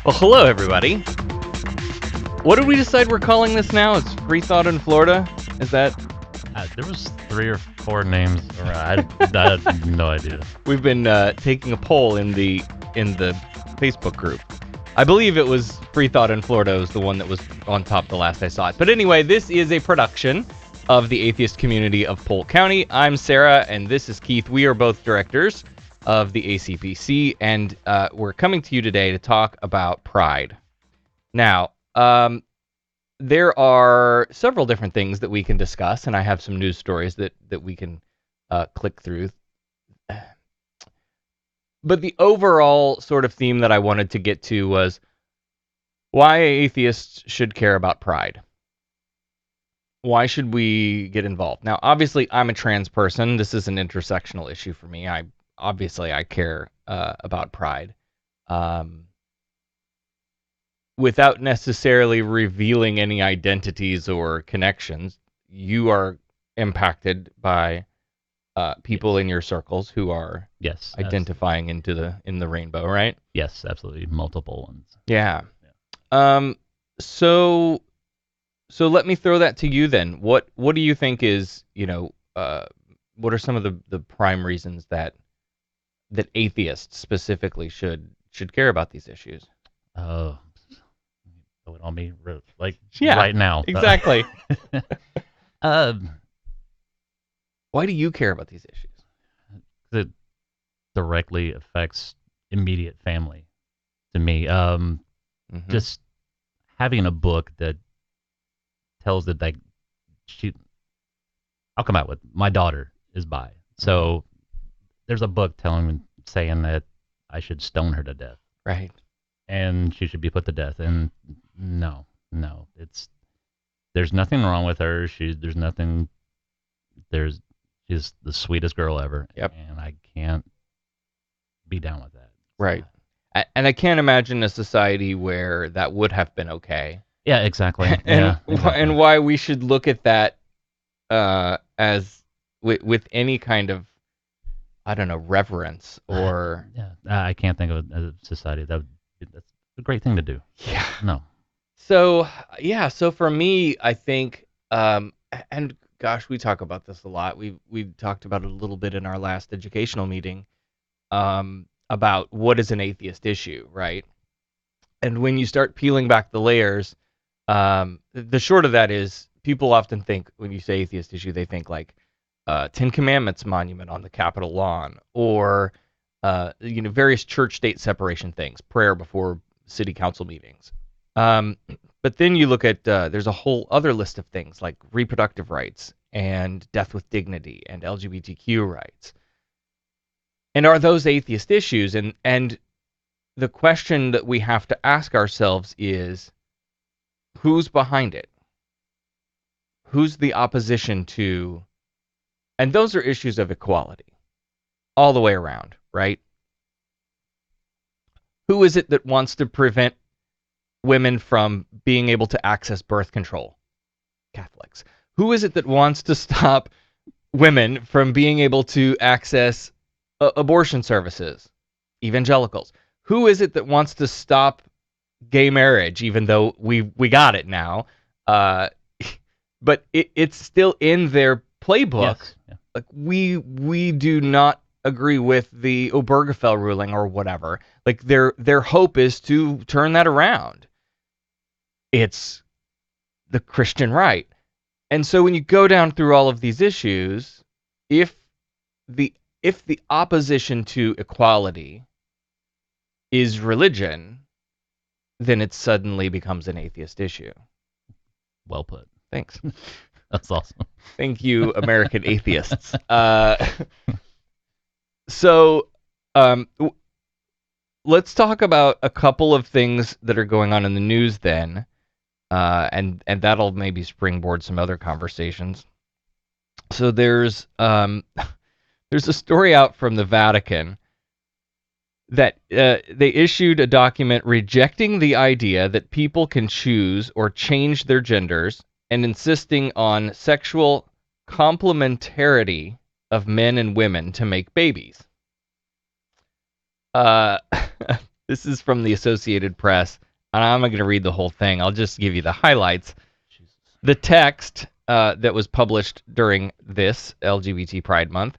Well, hello, everybody. What did we decide we're calling this now? It's Freethought in Florida? Is that... There was 3 or 4 names around. I had no idea. We've been taking a poll in the Facebook group. I believe it was Freethought in Florida was the one that was on top the last I saw it. But anyway, this is a production of the atheist community of Polk County. I'm Sarah, and this is Keith. We are both directors of the ACPC, and we're coming to you today to talk about pride. Now, there are several different things that we can discuss, and I have some news stories that we can click through. But the overall sort of theme that I wanted to get to was why atheists should care about pride. Why should we get involved? Now, obviously, I'm a trans person. This is an intersectional issue for me. I care about pride. Without necessarily revealing any identities or connections, you are impacted by people in your circles who are identifying in the rainbow, right? Yes, absolutely, multiple ones. Yeah. So let me throw that to you then. What do you think is, what are some of the prime reasons that atheists specifically should care about these issues? Oh, it on me yeah, right now. Exactly. Why do you care about these issues? It directly affects immediate family to me. Just having a book that tells that I'll come out with my daughter is bi. So there's a book saying that I should stone her to death. Right. And she should be put to death. And no, there's nothing wrong with her. She's the sweetest girl ever. Yep. And I can't be down with that. Right. And I can't imagine a society where that would have been okay. Yeah, exactly. And why we should look at that as with any kind of, I don't know, reverence or... I can't think of a society that's a great thing to do. Yeah. No. So for me, I think, and gosh, we talk about this a lot. We talked about it a little bit in our last educational meeting, about what is an atheist issue, right? And when you start peeling back the layers, the short of that is people often think when you say atheist issue, they think like Ten Commandments monument on the Capitol lawn, or various church-state separation things, prayer before city council meetings. But then you look at there's a whole other list of things like reproductive rights and death with dignity and LGBTQ rights. And are those atheist issues? And the question that we have to ask ourselves is, who's behind it? Who's the opposition to? And those are issues of equality all the way around, right? Who is it that wants to prevent women from being able to access birth control? Catholics. Who is it that wants to stop women from being able to access abortion services? Evangelicals. Who is it that wants to stop gay marriage, even though we got it now? But it's still in their playbook. Yes. Yeah. Like we do not agree with the Obergefell ruling or whatever. Like their hope is to turn that around. It's the Christian right. And so when you go down through all of these issues, if the opposition to equality is religion, then it suddenly becomes an atheist issue. Well put. Thanks. That's awesome. Thank you, American atheists. So let's talk about a couple of things that are going on in the news then, and that'll maybe springboard some other conversations. So there's a story out from the Vatican that they issued a document rejecting the idea that people can choose or change their genders and insisting on sexual complementarity of men and women to make babies. This is from the Associated Press, and I'm not going to read the whole thing. I'll just give you the highlights. Jesus. The text that was published during this LGBT Pride Month,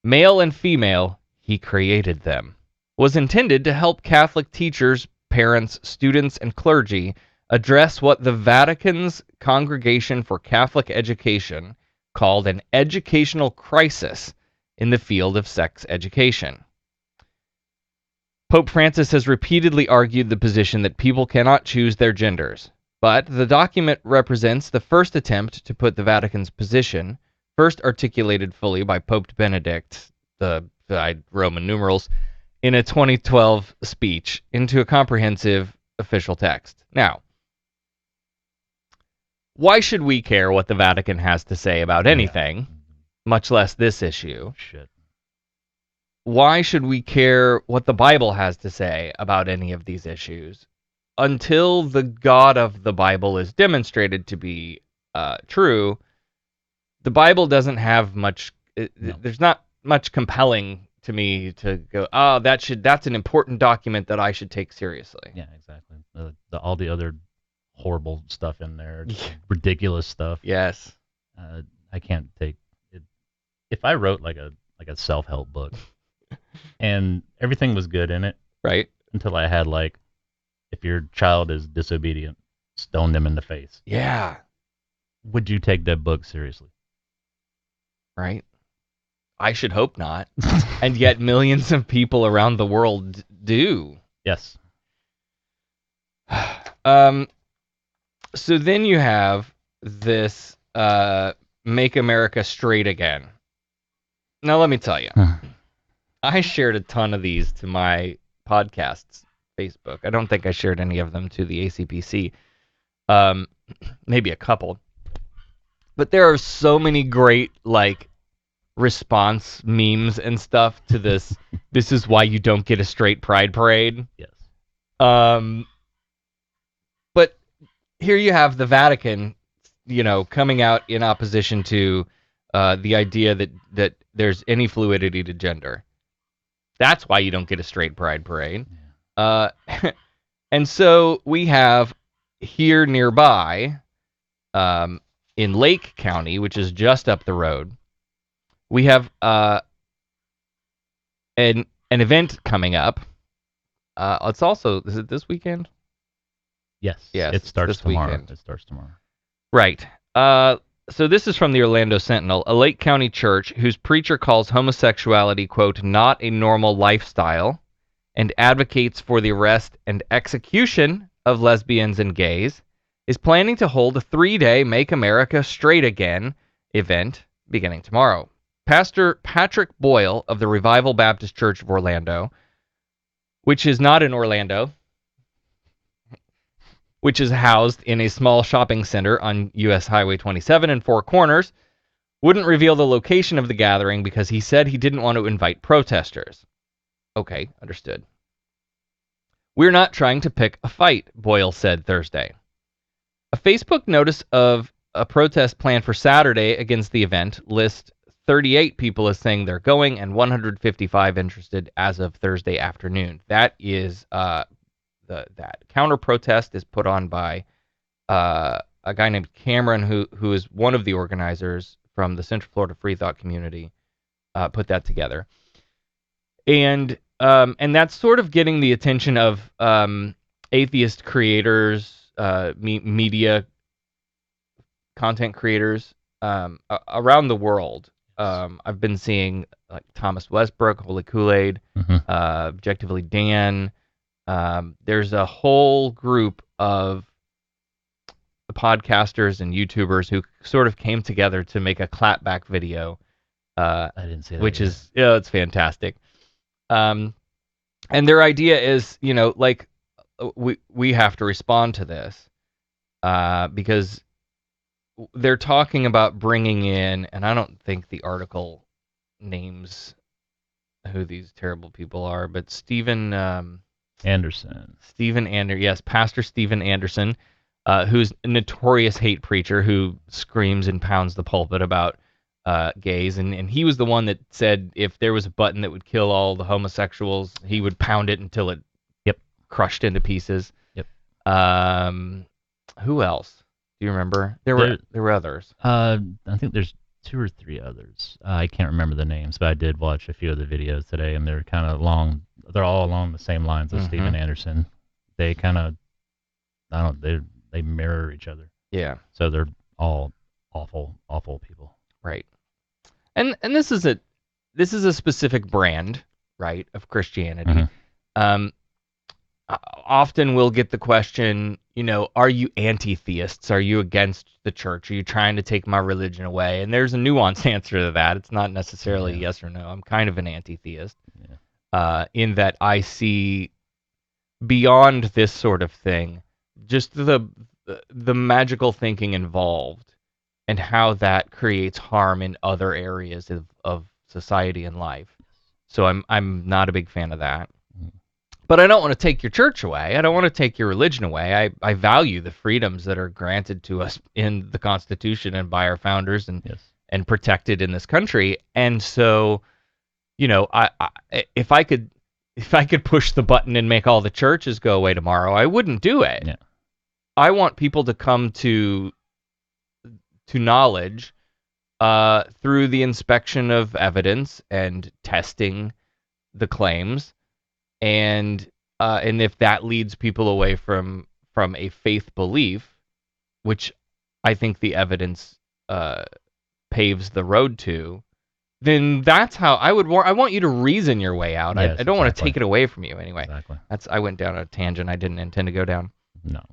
male and female, he created them, was intended to help Catholic teachers, parents, students, and clergy address what the Vatican's Congregation for Catholic Education called an educational crisis in the field of sex education. Pope Francis has repeatedly argued the position that people cannot choose their genders, but the document represents the first attempt to put the Vatican's position, first articulated fully by Pope Benedict, the Roman numerals, in a 2012 speech, into a comprehensive official text. Now, why should we care what the Vatican has to say about anything, much less this issue? Shit. Why should we care what the Bible has to say about any of these issues? Until the God of the Bible is demonstrated to be true, the Bible doesn't have much. There's not much compelling to me to go, oh, that's an important document that I should take seriously. Yeah, exactly. All the other horrible stuff in there, ridiculous stuff. Yes. I can't take it. If I wrote like a self-help book, and everything was good in it, right? Until I had like, if your child is disobedient, stone them in the face. Yeah. Would you take that book seriously? Right. I should hope not. And yet millions of people around the world do. Yes. So then you have this Make America Straight Again. Now let me tell you. I shared a ton of these to my podcast's Facebook. I don't think I shared any of them to the ACPC. Maybe a couple. But there are so many great, like, response memes and stuff to this. This is why you don't get a straight pride parade. Yes. But here you have the Vatican, coming out in opposition to the idea that there's any fluidity to gender. That's why you don't get a straight pride parade. Yeah. And so we have here nearby, in Lake County, which is just up the road, we have an event coming up. It's also, is it this weekend? Yes. Yes. It starts tomorrow. Weekend. It starts tomorrow. Right. So this is from the Orlando Sentinel, a Lake County church whose preacher calls homosexuality, quote, not a normal lifestyle, and advocates for the arrest and execution of lesbians and gays, is planning to hold a 3-day Make America Straight Again event beginning tomorrow. Pastor Patrick Boyle of the Revival Baptist Church of Orlando, which is not in Orlando, which is housed in a small shopping center on U.S. Highway 27 in Four Corners, wouldn't reveal the location of the gathering because he said he didn't want to invite protesters. Okay, understood. We're not trying to pick a fight, Boyle said Thursday. A Facebook notice of a protest planned for Saturday against the event lists 38 people as saying they're going and 155 interested as of Thursday afternoon. That is that counter protest is put on by a guy named Cameron, who is one of the organizers from the Central Florida Freethought community. Put that together, and that's sort of getting the attention of atheist creators, media content creators around the world. I've been seeing like Thomas Westbrook, Holy Kool-Aid, Objectively Dan. There's a whole group of podcasters and YouTubers who sort of came together to make a clapback video. I didn't see that. Which is, it's fantastic. And their idea is, like, we have to respond to this because they're talking about bringing in, and I don't think the article names who these terrible people are, but Stephen Anderson. Yes, Pastor Stephen Anderson, who's a notorious hate preacher who screams and pounds the pulpit about gays, and he was the one that said if there was a button that would kill all the homosexuals, he would pound it until it crushed into pieces. Yep. Who else? Do you remember? There were others. I think there's 2 or 3 others. I can't remember the names, but I did watch a few of the videos today, and they're kind of along. They're all along the same lines as Steven Anderson. They kind of, I don't. They mirror each other. Yeah. So they're all awful people. Right. And this is a specific brand, right, of Christianity. Often we'll get the question, are you anti-theists? Are you against the church? Are you trying to take my religion away? And there's a nuanced answer to that. It's not necessarily yes or no. I'm kind of an anti-theist in that I see beyond this sort of thing just the magical thinking involved and how that creates harm in other areas of society and life. So I'm not a big fan of that. But I don't want to take your church away. I don't want to take your religion away. I value the freedoms that are granted to us in the Constitution and by our founders and protected in this country. And so, if I could push the button and make all the churches go away tomorrow, I wouldn't do it. Yeah. I want people to come to knowledge through the inspection of evidence and testing the claims. And if that leads people away from a faith belief, which I think the evidence paves the road to, then that's how I want you to reason your way out. Yes, I don't want to take it away from you anyway. Exactly. I went down a tangent I didn't intend to go down. No.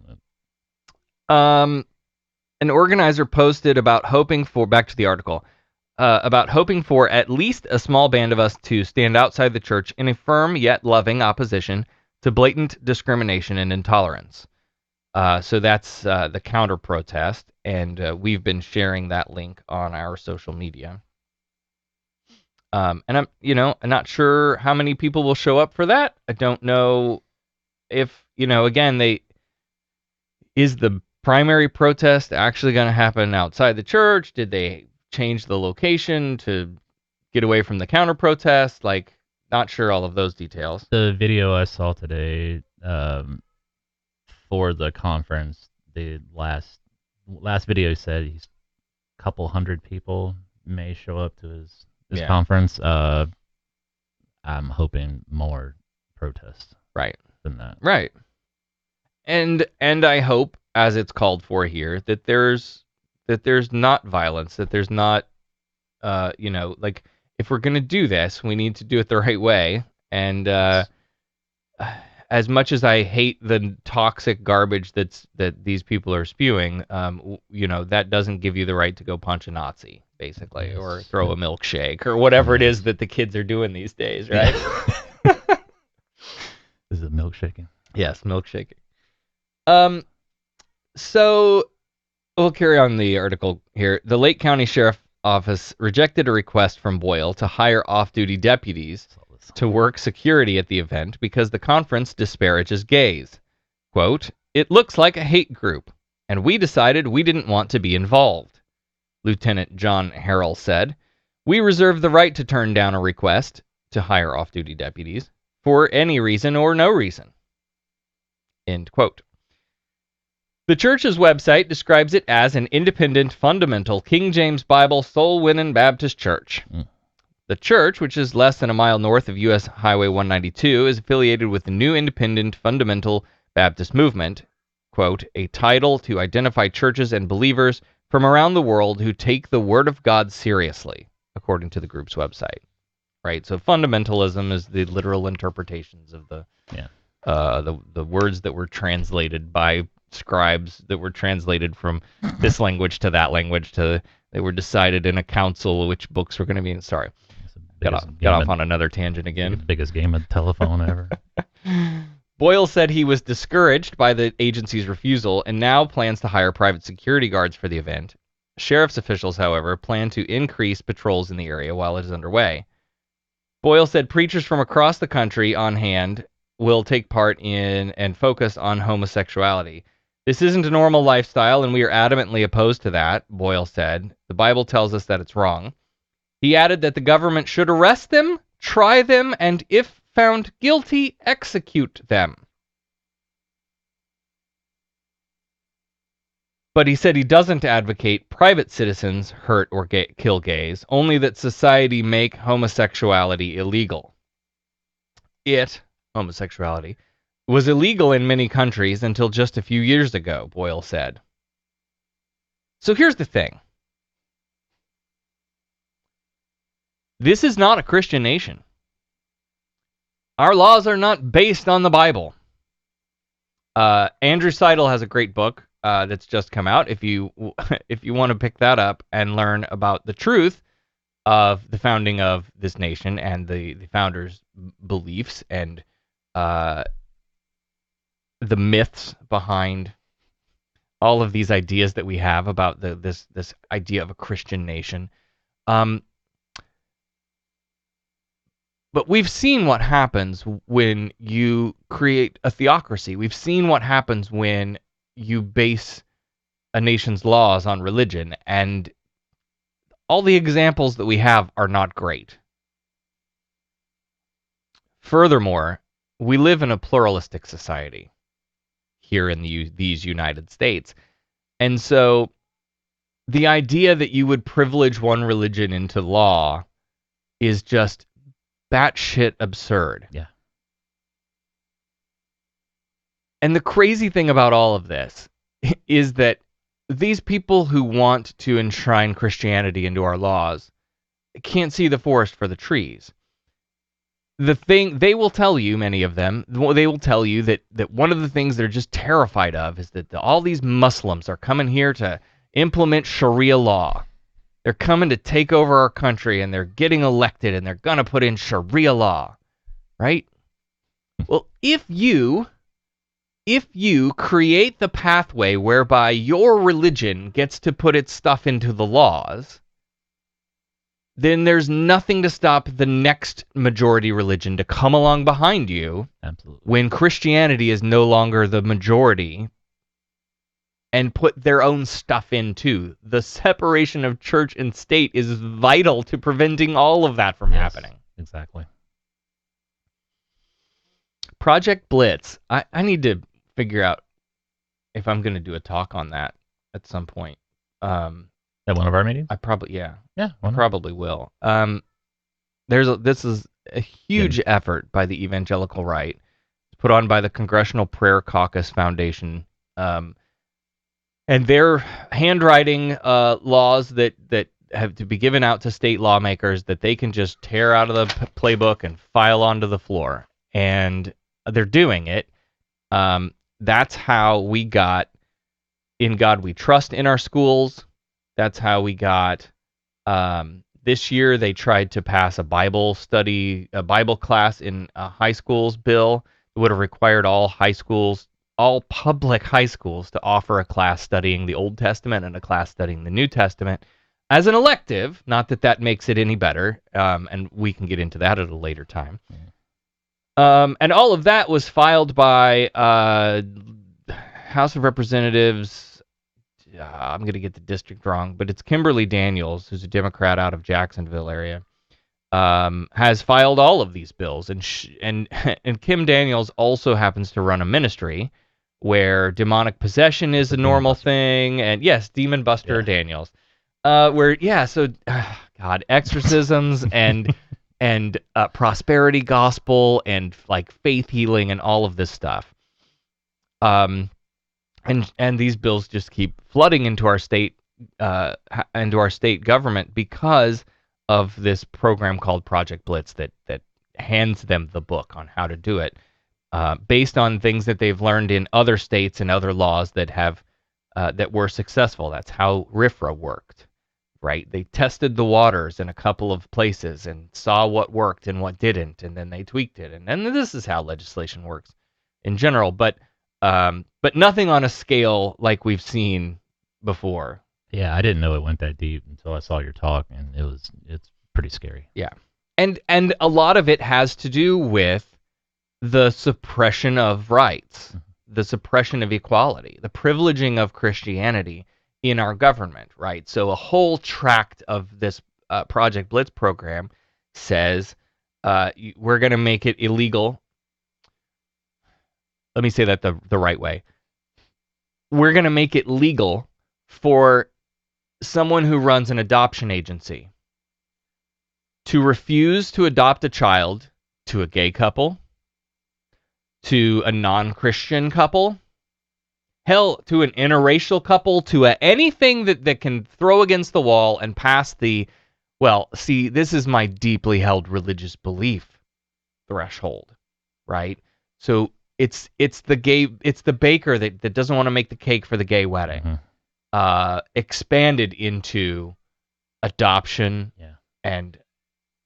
An organizer posted about hoping for, back to the article, about hoping for at least a small band of us to stand outside the church in a firm yet loving opposition to blatant discrimination and intolerance. So that's the counter protest, and we've been sharing that link on our social media. And I'm not sure how many people will show up for that. I don't know if, again, is the primary protest actually going to happen outside the church? Did they change the location to get away from the counter protest? Not sure all of those details. The video I saw today for the conference, the last video said a couple hundred people may show up to his conference. I'm hoping more protests than that. Right. And I hope, as it's called for here, that there's not violence, that there's not, if we're going to do this, we need to do it the right way. And as much as I hate the toxic garbage that these people are spewing, that doesn't give you the right to go punch a Nazi, basically, or throw a milkshake, or whatever it is that the kids are doing these days, right? Is it milkshaking? Yes, milkshaking. So we'll carry on the article here. The Lake County Sheriff Office rejected a request from Boyle to hire off-duty deputies to work security at the event because the conference disparages gays. Quote, "It looks like a hate group, and we decided we didn't want to be involved," Lieutenant John Harrell said. "We reserve the right to turn down a request to hire off-duty deputies for any reason or no reason." End quote. The church's website describes it as an independent, fundamental, King James Bible, soul-winning Baptist church. The church, which is less than a mile north of U.S. Highway 192, is affiliated with the New Independent Fundamental Baptist Movement, quote, "a title to identify churches and believers from around the world who take the Word of God seriously," according to the group's website. Right, so fundamentalism is the literal interpretations of the words that were translated by scribes, that were translated from this language to that language, they were decided in a council which books were going to be in. Sorry, got off on another tangent again. Biggest game of telephone ever. Boyle said he was discouraged by the agency's refusal and now plans to hire private security guards for the event. Sheriff's officials, however, plan to increase patrols in the area while it is underway. Boyle said preachers from across the country on hand will take part in and focus on homosexuality. "This isn't a normal lifestyle, and we are adamantly opposed to that," Boyle said. "The Bible tells us that it's wrong." He added that the government should arrest them, try them, and if found guilty, execute them. But he said he doesn't advocate private citizens hurt or kill gays, only that society make homosexuality illegal. Homosexuality, was illegal in many countries until just a few years ago, Boyle said. So here's the thing. This is not a Christian nation. Our laws are not based on the Bible. Andrew Seidel has a great book that's just come out. If you want to pick that up and learn about the truth of the founding of this nation and the founders' beliefs and the myths behind all of these ideas that we have about this idea of a Christian nation. But we've seen what happens when you create a theocracy. We've seen what happens when you base a nation's laws on religion, and all the examples that we have are not great. Furthermore, we live in a pluralistic society here in these United States. And so the idea that you would privilege one religion into law is just batshit absurd. Yeah. And the crazy thing about all of this is that these people who want to enshrine Christianity into our laws can't see the forest for the trees. They will tell you, many of them, they will tell you that one of the things they're just terrified of is that all these Muslims are coming here to implement Sharia law. They're coming to take over our country, and they're getting elected, and they're going to put in Sharia law, right? Well, if you create the pathway whereby your religion gets to put its stuff into the laws, then there's nothing to stop the next majority religion to come along behind you. Absolutely. When Christianity is no longer the majority and put their own stuff in too. The separation of church and state is vital to preventing all of that from happening. Exactly. Project Blitz. I need to figure out if I'm going to do a talk on that at some point. At one of our meetings? I probably, yeah. Yeah. I probably will. This is a huge effort by the evangelical right, put on by the Congressional Prayer Caucus Foundation, and they're handwriting laws that have to be given out to state lawmakers that they can just tear out of the playbook and file onto the floor. And they're doing it. That's how we got In God We Trust in our schools. That's how we got, this year they tried to pass a Bible class in a high schools bill. It would have required all public high schools to offer a class studying the Old Testament and a class studying the New Testament as an elective. Not that makes it any better, and we can get into that at a later time. And all of that was filed by House of Representatives. I'm going to get the district wrong, but it's Kimberly Daniels, who's a Democrat out of Jacksonville area, has filed all of these bills. And Kim Daniels also happens to run a ministry where demonic possession is a normal thing. And yes, Demon Buster Daniels. Exorcisms and prosperity gospel and like faith healing and all of this stuff. And these bills just keep flooding into our state government because of this program called Project Blitz that hands them the book on how to do it, based on things that they've learned in other states and other laws that were successful. That's how RFRA worked, right? They tested the waters in a couple of places and saw what worked and what didn't, and then they tweaked it. And then this is how legislation works in general, but nothing on a scale like we've seen before. Yeah, I didn't know it went that deep until I saw your talk, and it's pretty scary. Yeah. And a lot of it has to do with the suppression of rights, the suppression of equality, the privileging of Christianity in our government, right? So a whole tract of this Project Blitz program says we're going to make it illegal. Let me say that the right way. We're going to make it legal for someone who runs an adoption agency to refuse to adopt a child to a gay couple, to a non-Christian couple, hell, to an interracial couple, to anything that can throw against the wall and pass the, well, see, this is my deeply held religious belief threshold, right? So it's the baker that doesn't want to make the cake for the gay wedding, expanded into adoption and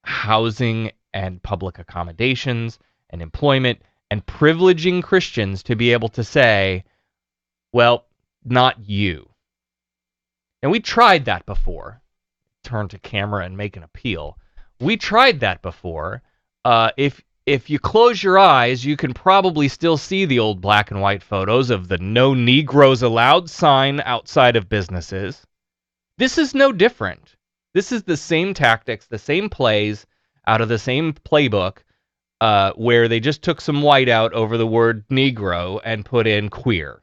housing and public accommodations and employment, and privileging Christians to be able to say, well, not you. And we tried that before. Turn to camera and make an appeal. We tried that before. If you close your eyes, you can probably still see the old black and white photos of the "No Negroes Allowed" sign outside of businesses. This is no different. This is the same tactics, the same plays, out of the same playbook, where they just took some white out over the word Negro and put in queer.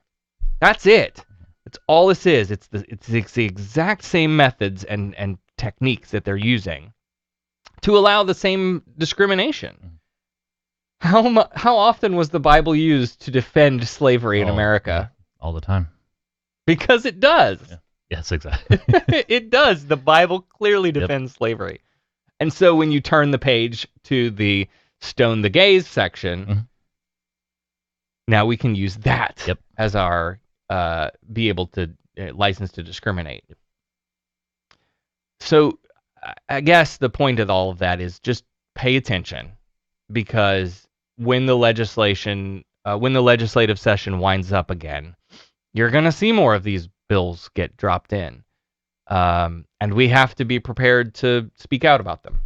That's it. That's all this is. It's the exact same methods and techniques that they're using to allow the same discrimination. How often was the Bible used to defend slavery in America? All the time. Because it does. Yeah. Yes, exactly. It does. The Bible clearly defends slavery. And so when you turn the page to the stone the gays section, now we can use that as our be able to license to discriminate. So I guess the point of all of that is just pay attention, because when the legislative session winds up again, you're going to see more of these bills get dropped in, and we have to be prepared to speak out about them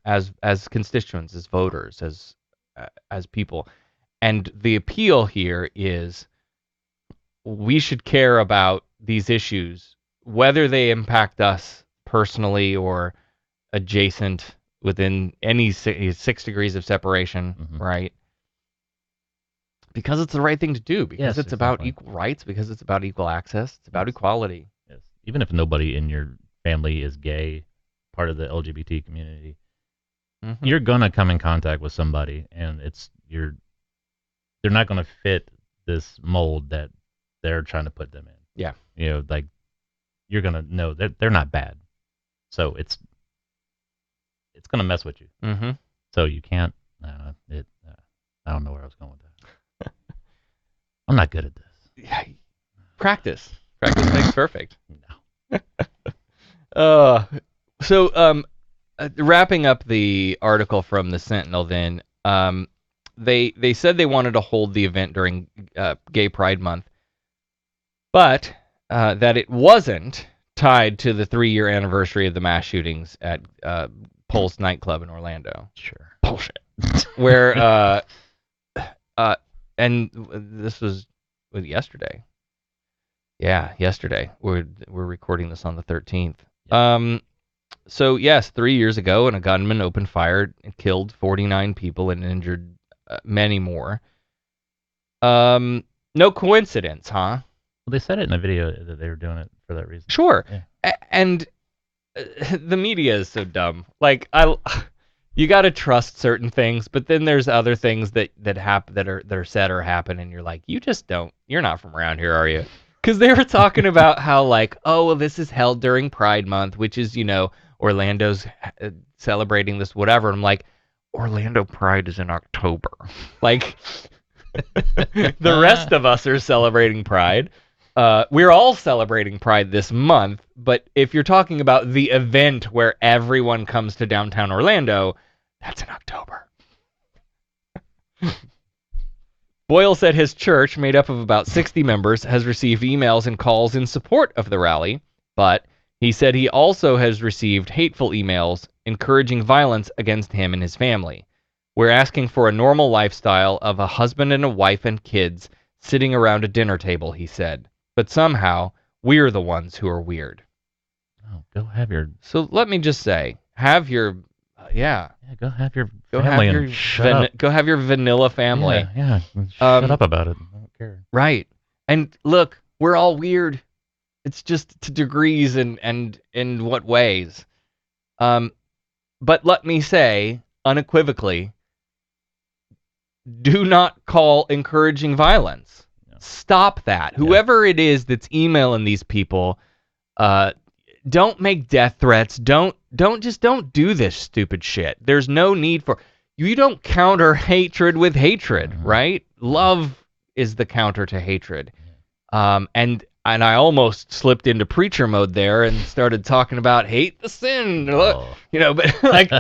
as constituents, as voters, as people. And the appeal here is we should care about these issues, whether they impact us personally or adjacent within any 6 degrees of separation, right? Because it's the right thing to do, because it's about equal rights, because it's about equal access, it's about equality. Yes. Even if nobody in your family is gay, part of the LGBT community, you're going to come in contact with somebody, and they're not going to fit this mold that they're trying to put them in. Yeah. You know, like, you're going to know that they're not bad. So it's going to mess with you. So you can't, I don't know where I was going with that. I'm not good at this. Yeah. Practice makes perfect. No. Wrapping up the article from the Sentinel, then, they said they wanted to hold the event during Gay Pride Month, but that it wasn't tied to the 3-year anniversary of the mass shootings at Polk's nightclub in Orlando. Sure. Bullshit. Where and this was yesterday. Yeah, yesterday. We're recording this on the 13th. Yep. So yes, 3 years ago, and a gunman opened fire and killed 49 people and injured many more. No coincidence, huh? Well, they said it in a video that they were doing it for that reason. Sure. Yeah. And the media is so dumb. Like, you got to trust certain things, but then there's other things that happen that are said or happen, and you're like, you're not from around here, are you? Because they were talking about how, like, oh, well, this is held during Pride Month, which is, Orlando's celebrating this, whatever. And I'm like, Orlando Pride is in October. Like, the rest of us are celebrating Pride. We're all celebrating Pride this month, but if you're talking about the event where everyone comes to downtown Orlando, that's in October. Boyle said his church, made up of about 60 members, has received emails and calls in support of the rally, but he said he also has received hateful emails encouraging violence against him and his family. We're asking for a normal lifestyle of a husband and a wife and kids sitting around a dinner table, he said. But somehow, we're the ones who are weird. Oh, go have your... So let me just say, have your... Yeah, go have your family and shut up. Go have your vanilla family. Yeah, shut up about it. I don't care. Right. And look, we're all weird. It's just to degrees and in what ways. But let me say unequivocally, do not call encouraging violence. Yeah. Stop that. Whoever it is that's emailing these people, don't make death threats. Don't do this stupid shit. There's no need for. You don't counter hatred with hatred, right? Love is the counter to hatred. And I almost slipped into preacher mode there and started talking about hate the sin, but like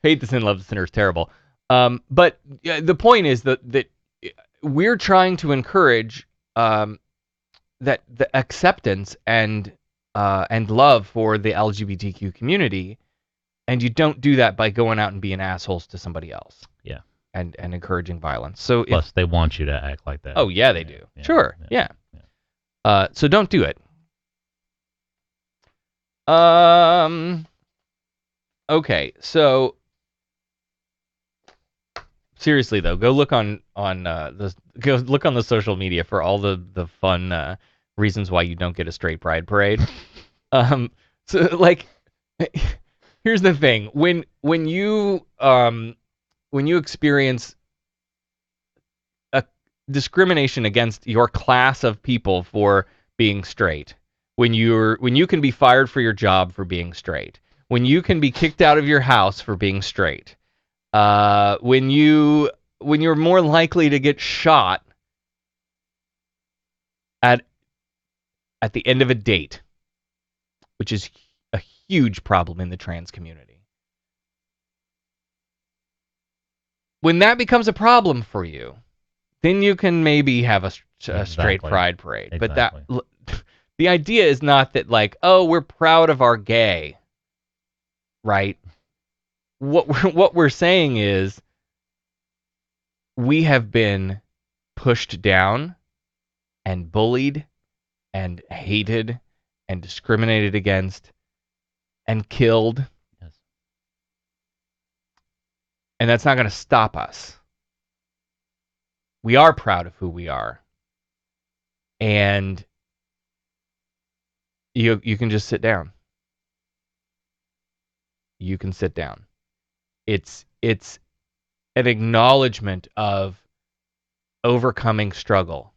hate the sin, love the sinner is terrible. But the point is that we're trying to encourage that the acceptance and love for the LGBTQ community, and you don't do that by going out and being assholes to somebody else. Yeah. And encouraging violence. So plus, they want you to act like that. Oh yeah, they do. Yeah. Sure. Yeah. So don't do it. Okay. So seriously though, go look on the social media for all the fun reasons why you don't get a straight pride parade. So like, here's the thing: when you experience a discrimination against your class of people for being straight, when you can be fired for your job for being straight, when you can be kicked out of your house for being straight, when you're more likely to get shot at the end of a date, which is a huge problem in the trans community. When that becomes a problem for you, then you can maybe have a straight pride parade. Exactly. But the idea is not that like, oh, we're proud of our gay, right? What we're saying is we have been pushed down and bullied and hated and discriminated against and killed. Yes. And that's not going to stop us. We are proud of who we are. And you can just sit down. You can sit down. It's an acknowledgement of overcoming struggle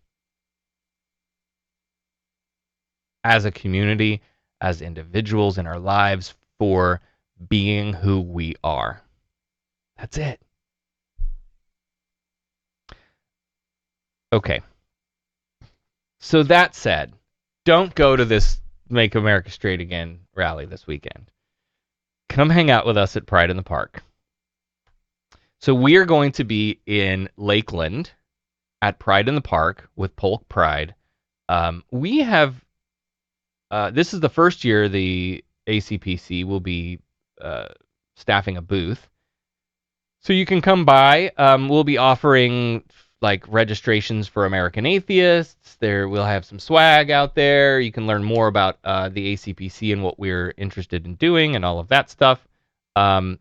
as a community, as individuals in our lives, for being who we are. That's it. Okay. So that said, don't go to this Make America Straight Again rally this weekend. Come hang out with us at Pride in the Park. So we are going to be in Lakeland at Pride in the Park with Polk Pride. We have, this is the first year the ACPC will be staffing a booth. So you can come by. We'll be offering like registrations for American Atheists. We'll have some swag out there. You can learn more about the ACPC and what we're interested in doing and all of that stuff. And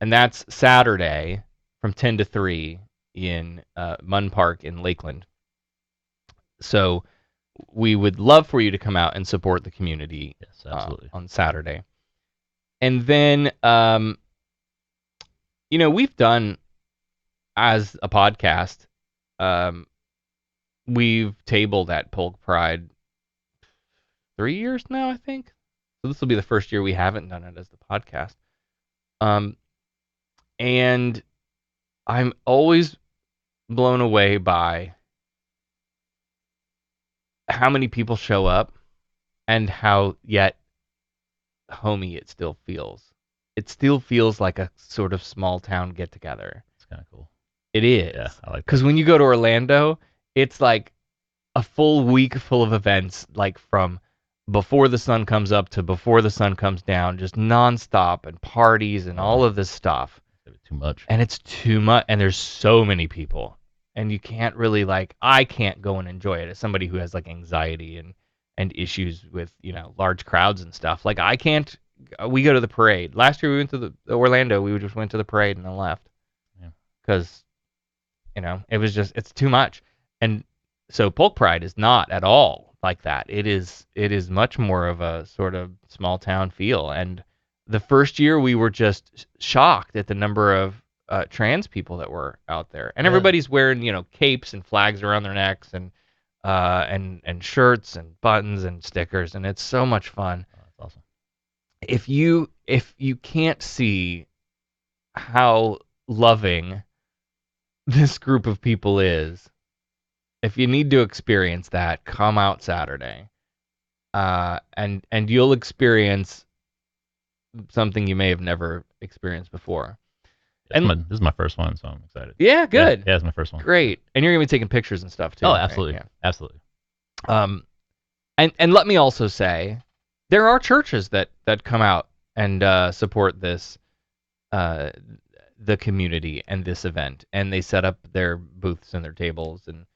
that's Saturday from 10 to 3 in Munn Park in Lakeland. So we would love for you to come out and support the community. Yes, absolutely. On Saturday. And then, we've done, as a podcast, we've tabled at Polk Pride 3 years now, I think. So this will be the first year we haven't done it as the podcast. And I'm always blown away by how many people show up and how yet homey it still feels. It still feels like a sort of small town get together. It's kind of cool. It is. Yeah, I like that. Because when you go to Orlando, it's like a full week full of events, like from before the sun comes up to before the sun comes down, just nonstop and parties and all of this stuff. It's too much. And it's too much. And there's so many people. And you can't really I can't go and enjoy it as somebody who has like anxiety and issues with, large crowds and stuff. Like I can't, we go to the parade. Last year we went to the Orlando, we just went to the parade and then left. Yeah. Because, it was just, it's too much. And so Polk Pride is not at all like that. It is much more of a sort of small town feel. And the first year we were just shocked at the number of trans people that were out there, and Yeah. everybody's wearing capes and flags around their necks and shirts and buttons and stickers, and it's so much fun. Oh, that's awesome. If you can't see how loving this group of people is, if you need to experience that, come out Saturday, and you'll experience something you may have never experienced before. And This is my first one, so I'm excited. yeah, good, Yeah, it's my first one. great. And you're gonna be taking pictures and stuff too. Oh, right? absolutely, Yeah. absolutely. And let me also say, there are churches that come out and support this, the community and this event, and they set up their booths and their tables and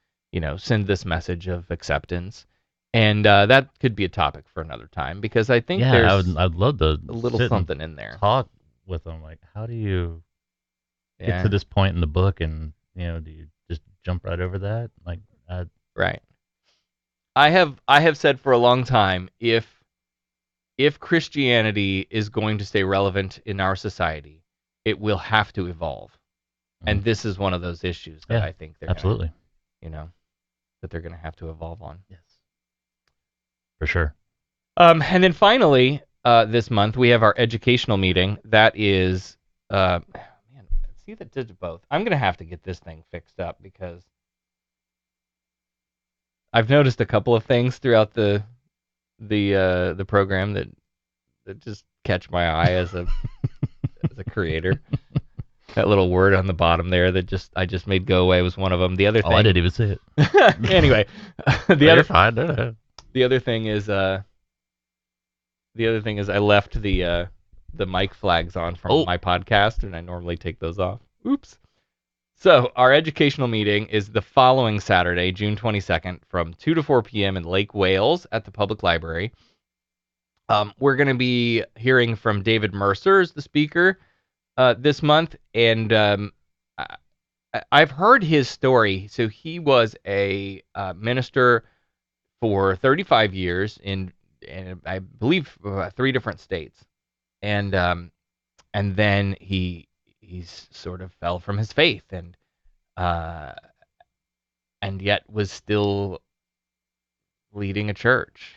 send this message of acceptance. And that could be a topic for another time, because I think there's I'd love to a little sit and something in there. talk with them. Like, how do you get Yeah, to this point in the book, and do you just jump right over that? Like, right. I have said for a long time, if Christianity is going to stay relevant in our society, it will have to evolve. And this is one of those issues that I think they're absolutely, that they're going to have to evolve on. yes, for sure. And then finally, this month we have our educational meeting. That is, man, see that did both. I'm going to have to get this thing fixed up, because I've noticed a couple of things throughout the program that just catch my eye as a creator. That little word on the bottom there that I just made go away was one of them. The other thing. I didn't even see it. Anyway, You're fine. No. The other thing is I left the mic flags on from my podcast, and I normally take those off. Oops. So our educational meeting is the following Saturday, June 22nd, from 2 to 4 p.m. in Lake Wales at the Public Library. We're going to be hearing from David Mercer as the speaker this month, and I've heard his story. So he was a minister for 35 years in I believe 3 different states, and then he sort of fell from his faith, and yet was still leading a church.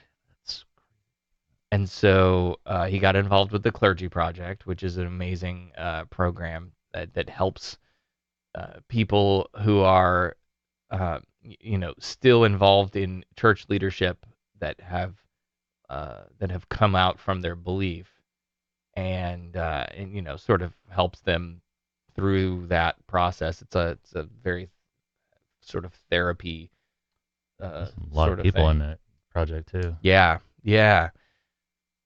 And so he got involved with the Clergy Project, which is an amazing program that helps people who are still involved in church leadership that have come out from their belief, and sort of helps them through that process. It's a very sort of therapy. A lot of people in that project too. Yeah.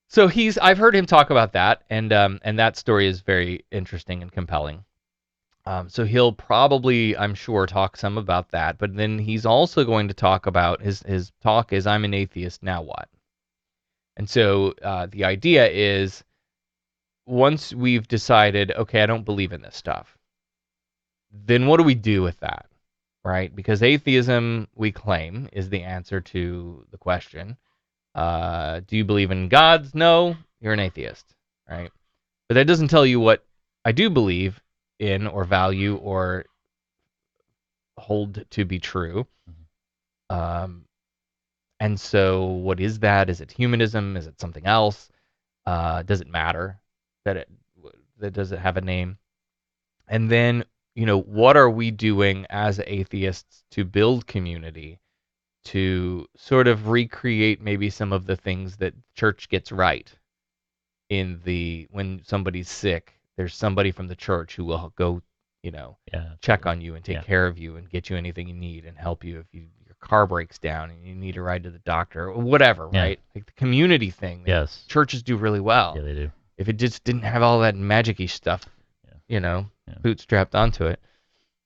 So I've heard him talk about that, and that story is very interesting and compelling. So he'll probably, I'm sure, talk some about that, but then he's also going to talk about his talk is "I'm an atheist, now what?" And so the idea is, once we've decided, okay, I don't believe in this stuff, then what do we do with that, right? Because atheism, we claim, is the answer to the question, do you believe in gods? No, you're an atheist, right? But that doesn't tell you what I do believe in or value or hold to be true. And so what is that? Is it humanism? Is it something else? Does it matter that does it have a name? And then, what are we doing as atheists to build community, to sort of recreate maybe some of the things that church gets right? When somebody's sick, there's somebody from the church who will go, check on you and take care of you and get you anything you need and help you if your car breaks down and you need a ride to the doctor or whatever, right? Like the community thing. Yes. Churches do really well. Yeah, they do. If it just didn't have all that magic-y stuff, bootstrapped onto it.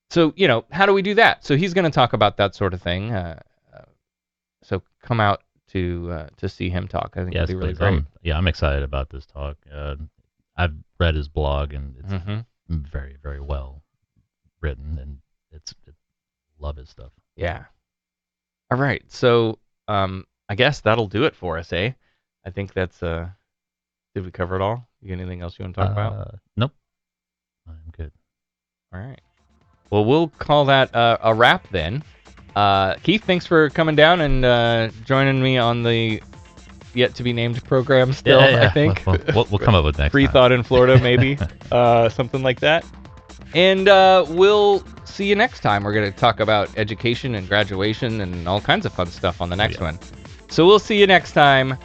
So, how do we do that? So he's going to talk about that sort of thing. So come out to see him talk. I think it'll be really great. I'm excited about this talk. I've read his blog, and it's very, very well written, and love his stuff. Yeah. All right. So I guess that'll do it for us, eh? I think that's did we cover it all? You got anything else you want to talk about? Nope. I'm good. All right. Well, we'll call that a wrap then. Keith, thanks for coming down and joining me on the yet to be named program still, Yeah. I think. We'll come up with next Freethought in Florida, maybe. Something like that. And we'll see you next time. We're going to talk about education and graduation and all kinds of fun stuff on the next one. So we'll see you next time.